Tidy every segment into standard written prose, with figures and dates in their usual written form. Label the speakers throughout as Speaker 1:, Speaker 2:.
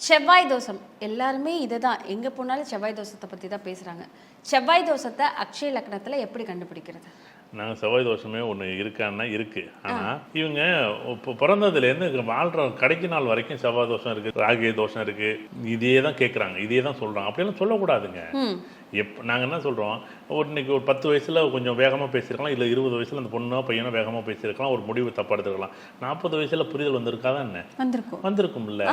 Speaker 1: செவ்வாய் தோஷம் எல்லாருமே இதை தான் எங்கே போனாலும் செவ்வாய் தோஷத்தை பற்றி தான் பேசுகிறாங்க. செவ்வாய் தோஷத்தை அக்ஷய லக்னத்தில் எப்படி கண்டுபிடிக்கிறது?
Speaker 2: நாங்கள் செவ்வாய் தோஷமே ஒன்று இருக்கான்னா இருக்குது. ஆனால் இவங்க இப்போ பிறந்ததுலேருந்து வாழ்கிற கடைக்கு நாள் வரைக்கும் செவ்வாய் தோஷம் இருக்குது, ராகு தோஷம் இருக்குது, இதையே தான் கேட்குறாங்க, இதையே தான் சொல்கிறாங்க. அப்படியெல்லாம் சொல்லக்கூடாதுங்க. நாங்கள் என்ன சொல்கிறோம், இன்னைக்கு ஒரு 10 வயசில் கொஞ்சம் வேகமாக பேசியிருக்கலாம், இல்லை 20 வயசில் அந்த பொண்ணோ பையனோ வேகமாக பேசியிருக்கலாம், ஒரு முடிவு தப்பாக எடுத்துருக்கலாம். 40 வயசில் புரிதல் வந்திருக்காதா என்ன? வந்திருக்கும்ல.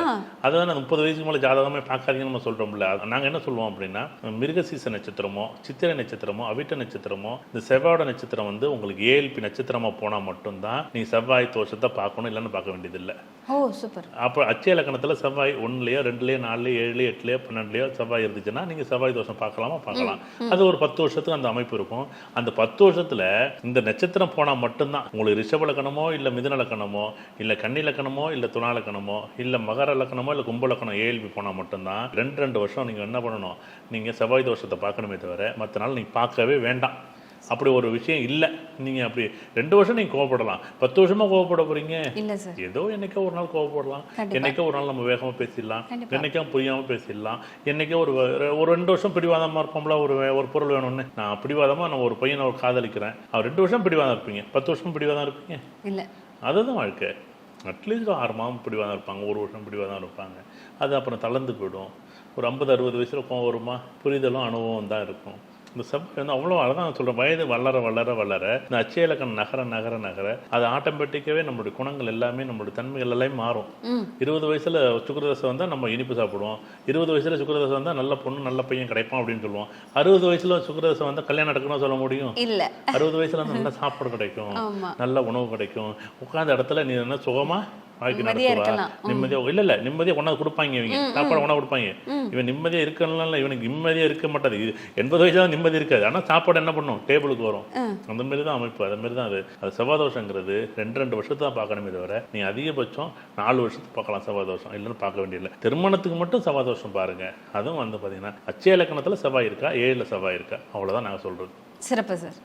Speaker 2: அதுதான் 30 வயசுக்கு மேலே ஜாதகமே பார்க்காதீங்கன்னு நம்ம சொல்கிறோம்ல. நாங்கள் என்ன சொல்லுவோம் அப்படின்னா, மிருகசீச நட்சத்திரமோ சித்திரை நட்சத்திரமோ அவிட்ட நட்சத்திரமோ இந்த செவ்வாயோட நட்சத்திரம் வந்து உங்களுக்கு ஏஎல்பி நட்சத்திரமாக போனால் மட்டும்தான் நீங்கள் செவ்வாய் தோஷத்தை பார்க்கணும், இல்லைன்னு பார்க்க வேண்டியதில்லை.
Speaker 1: ஓ சூப்பர்.
Speaker 2: அப்போ அச்சய இலக்கணத்தில் செவ்வாய் 1லயோ 2லயோ 4லயோ 7லயோ 8லயோ 12லயோ செவ்வாய் இருந்துச்சுன்னா நீங்கள் செவ்வாய் தோஷம் பார்க்கலாம். அது ஒரு 10 வருஷத்துக்கு அந்த அமைப்பு இருக்கும். அந்த 10 வருஷத்துல இந்த நட்சத்திரம் போனால் மட்டும்தான் உங்களுக்கு ரிஷப லக்கணமோ இல்லை மிதுன லக்கணமோ இல்லை கன்னி லக்கணமோ இல்லை துலா லக்கணமோ இல்லை மகர லக்கணமோ இல்லை கும்ப லக்கணம் ஏஎல்பி போனால் மட்டும்தான் 2 வருஷம் நீங்கள் என்ன பண்ணணும், நீங்கள் செவ்வாய் தோஷத்தை பார்க்கணுமே தவிர மற்ற நாள் நீங்கள் பார்க்கவே வேண்டாம். அப்படி ஒரு விஷயம் இல்லை. நீங்கள் அப்படி 2 வருஷம் நீங்கள் கோவப்படலாம், 10 வருஷமா கோவப்பட போறீங்க
Speaker 1: இல்லை சார்.
Speaker 2: ஏதோ என்னைக்கோ ஒரு நாள் கோவப்படலாம், என்னைக்கோ ஒரு நாள் நம்ம வேகமாக பேசிடலாம், என்னைக்கோ புரியாமல் பேசிடலாம், என்னைக்கோ ஒரு 2 வருஷம் பிடிவாதமாக இருப்போம்ல. ஒரு பொருள் வேணும்னு நான் பிடிவாதமாக நான் ஒரு பையனை ஒரு காதலிக்கிறேன், அவர் 2 வருஷம் பிடிவாதம் இருப்பீங்க, 10 வருஷம் பிடிவாதம் இருப்பீங்க
Speaker 1: இல்லை.
Speaker 2: அதுதான் வாழ்க்கை. அட்லீஸ்ட் 6 மாதம் பிடிவாதம் இருப்பாங்க, 1 வருஷம் பிடிவாதம் இருப்பாங்க. அது அப்புறம் தளர்ந்து போயிடும். ஒரு 50-60 வயசில் கோவம் வருமா, புரிதலும் அனுபவம் தான் இருக்கும். இந்த செவ்வாய் வந்து அவ்வளோ அதான் சொல்கிறேன், வயது வளர வளர வளர இந்த அச்சய இலக்கணம் நகர நகர நகர அது ஆட்டோமேட்டிக்காகவே நம்மளுடைய குணங்கள் எல்லாமே நம்மளுடைய தன்மைகள் எல்லாமே மாறும். 20 வயசில் சுக்கிரதசை வந்தால் நம்ம இனிப்பு சாப்பிடுவோம், 20 வயசில் சுக்கிரதசை வந்தால் நல்ல பொண்ணு நல்ல பையன் கிடைப்பான் அப்படின்னு சொல்லுவோம். 60 வயசில் சுக்கிரதசை வந்தால் கல்யாணம் நடக்கணும்னு சொல்ல முடியும்? இல்லை. 60 வயசில் வந்து நல்ல சாப்பாடு கிடைக்கும், நல்ல உணவு கிடைக்கும், உட்கார்ந்த இடத்துல நீ என்ன சுகமாக வாழ்க்கை நடத்துவா, நிம்மதியாக இல்லை நிம்மதியாக கொண்டாந்து கொடுப்பாங்க. இவங்க சாப்பாடு கொண்டாந்து கொடுப்பாங்க. இவன் நிம்மதியாக இருக்கணும்ல, இவனுக்கு நிம்மதியாக இருக்க மாட்டாது. 80 வயசு தான் நிம்மதி இருக்காது, ஆனால் சாப்பாடு என்ன பண்ணும், டேபிளுக்கு வரும். அந்த மாதிரி தான் அமைப்பு, அது மாதிரி தான் அது செவ்வாய் தோஷங்கிறது 2 வருஷத்தை தான் பார்க்கணுமே தவிர நீங்கள் அதிகபட்சம் 4 வருஷத்துக்கு பார்க்கலாம் செவ்வாய் தோஷம், இல்லைன்னு பார்க்க வேண்டியதில்லை. திருமணத்துக்கு மட்டும் செவ்வாய் தோஷம் பாருங்க. அதுவும் வந்து பார்த்தீங்கன்னா அச்சய இலக்கணத்தில் செவ்வாய் இருக்கா, 7ல் செவ்வாய் இருக்கா, அவ்வளோதான் நாங்கள் சொல்கிறது.
Speaker 1: சிறப்பு சார்.